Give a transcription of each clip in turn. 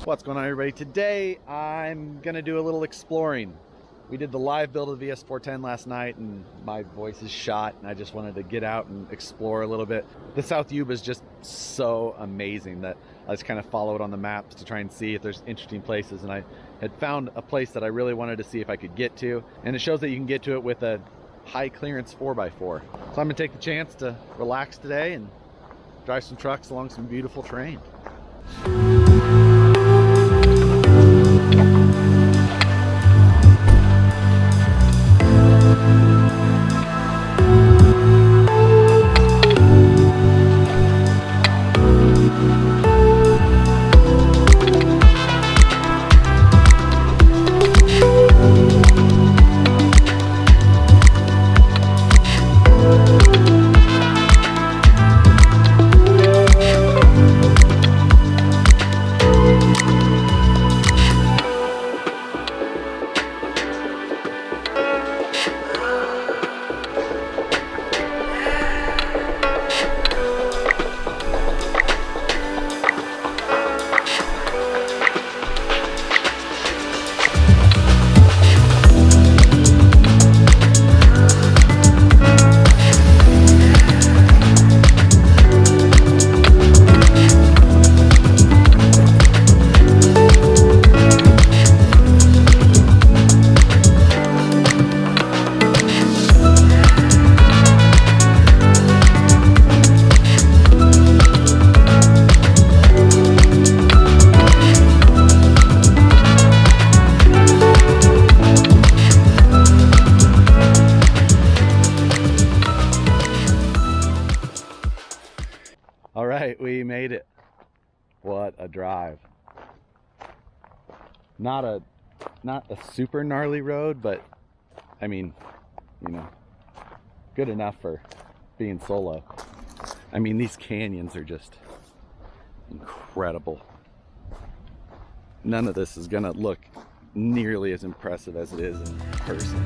What's going on, everybody? Today I'm gonna do a little exploring. We did the live build of the VS4-10 last night and my voice is shot and I just wanted to get out and explore a little bit. The South Yuba is just so amazing that I just kind of followed on the maps to try and see if there's interesting places, and I had found a place that I really wanted to see if I could get to, and it shows that you can get to it with a high clearance 4x4. So I'm gonna take the chance to relax today and drive some trucks along some beautiful terrain. All right, we made it. What a drive. Not a super gnarly road, but I mean, you know, good enough for being solo. I mean, these canyons are just incredible. None of this is gonna look nearly as impressive as it is in person.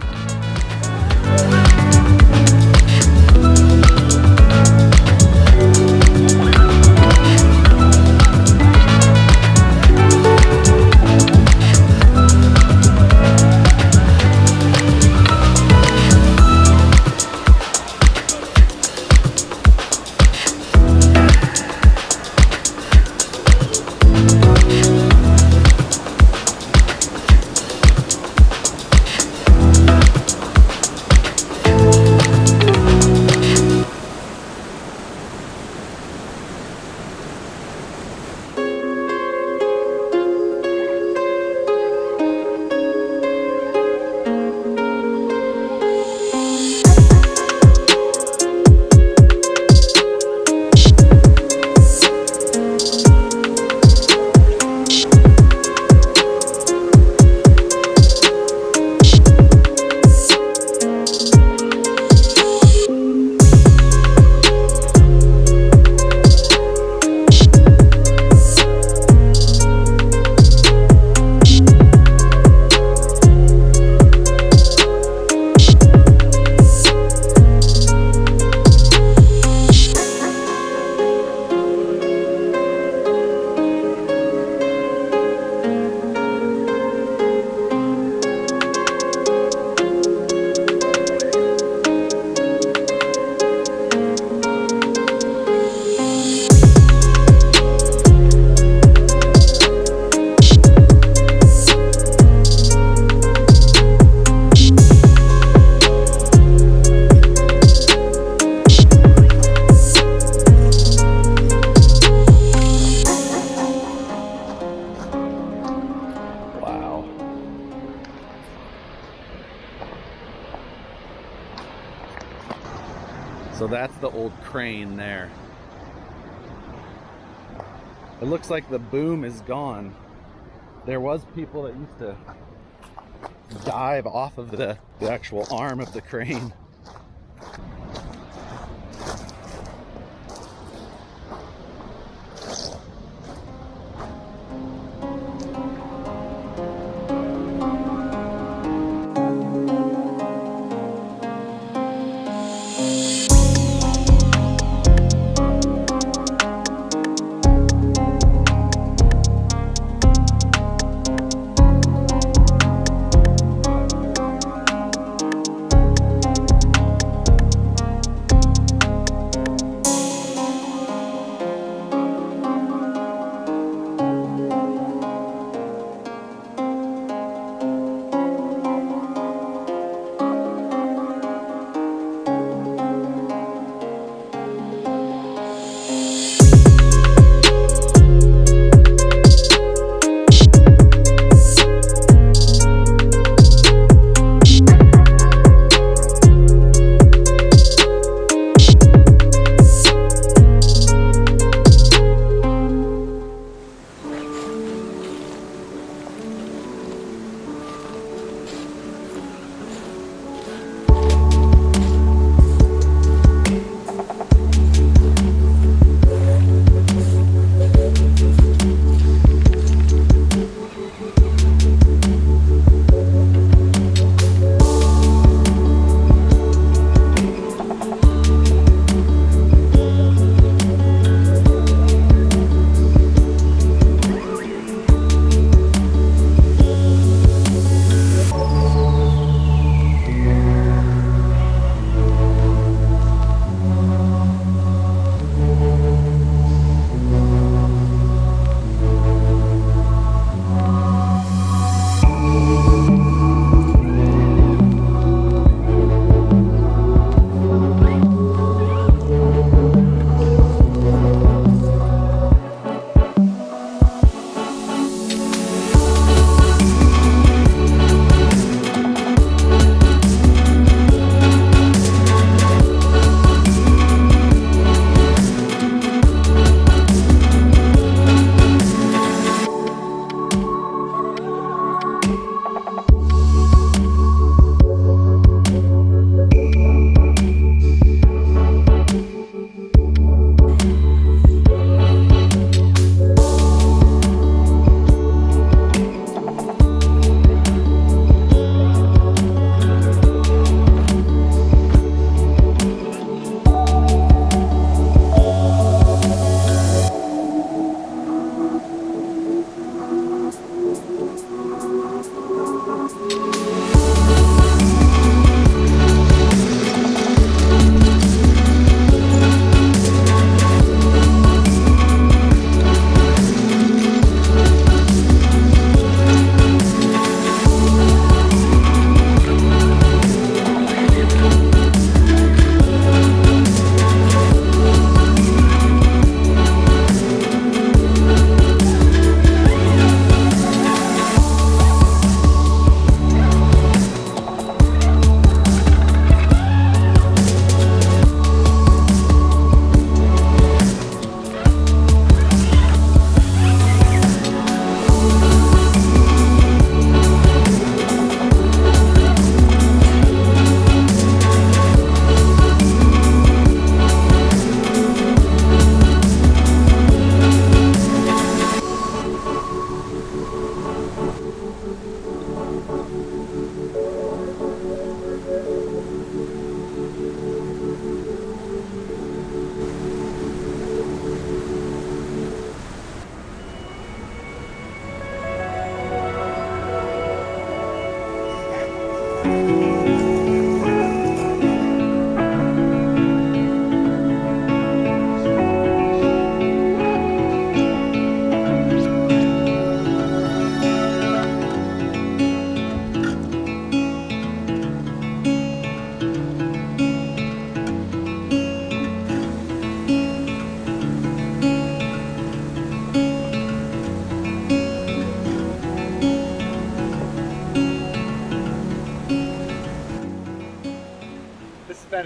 So that's the old crane there. It looks like the boom is gone. There was people that used to dive off of the actual arm of the crane.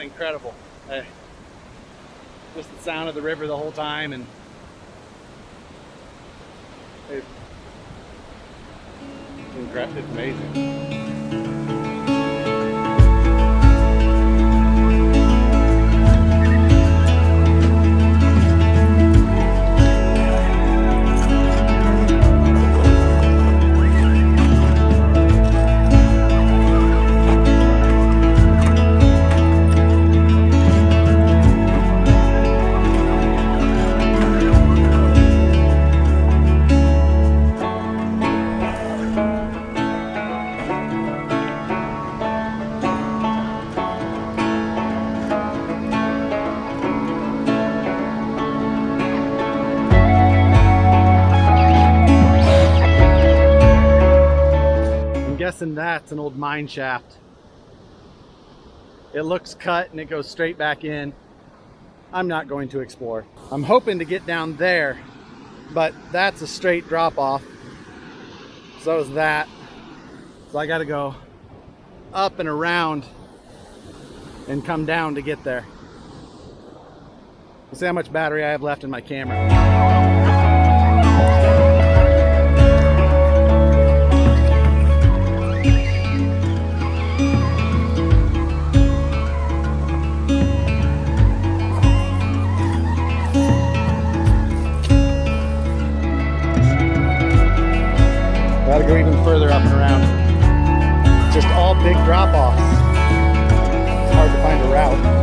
been incredible. Just the sound of the river the whole time, and it's incredible. It's amazing. Guessing that's an old mine shaft. It looks cut and it goes straight back in. I'm not going to explore. I'm hoping to get down there, but that's a straight drop off. So is that. So I got to go up and around and come down to get there. We'll see how much battery I have left in my camera. Gotta go even further up and around. Just all big drop-offs. It's hard to find a route.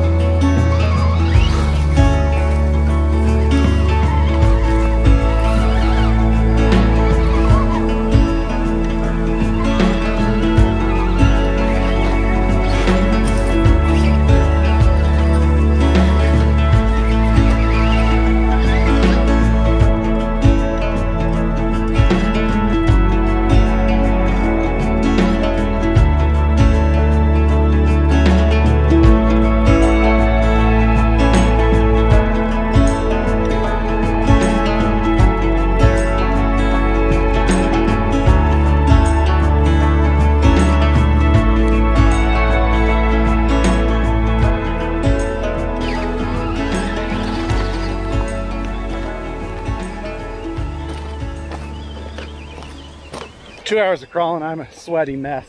Two hours of crawling, I'm a sweaty mess.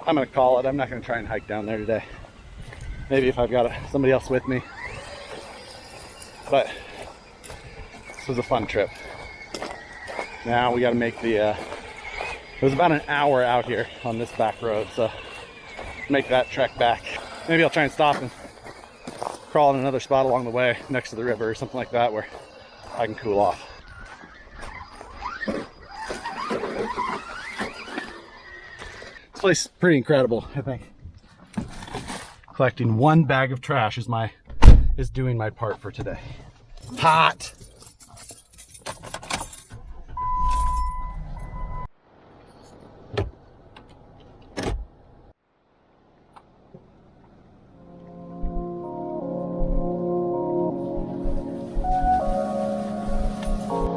I'm gonna call it. I'm not gonna try and hike down there today. Maybe if I've got somebody else with me. But this was a fun trip. Now we gotta make the, it was about an hour out here on this back road, so make that trek back. Maybe I'll try and stop and crawl in another spot along the way next to the river or something like that where I can cool off. This place is pretty incredible, I think. Collecting one bag of trash is doing my part for today. Hot.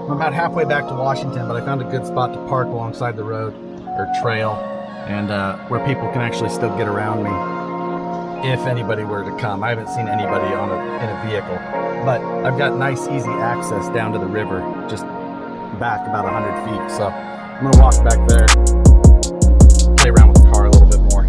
I'm about halfway back to Washington, but I found a good spot to park alongside the road or trail. And where people can actually still get around me if anybody were to come. I haven't seen anybody in a vehicle, but I've got nice, easy access down to the river, just back about 100 feet. So I'm gonna walk back there, play around with the car a little bit more.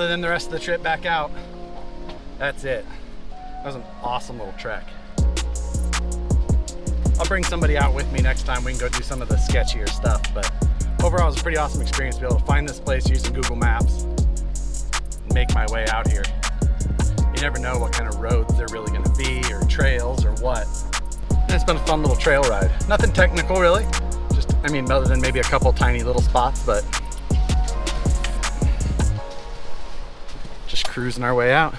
other than the rest of the trip back out, that's it. That was an awesome little trek. I'll bring somebody out with me next time. We can go do some of the sketchier stuff, but overall it was a pretty awesome experience to be able to find this place using Google Maps and make my way out here. You never know what kind of roads they're really gonna be, or trails, or what. And it's been a fun little trail ride. Nothing technical really, just, I mean, other than maybe a couple tiny little spots, but just cruising our way out.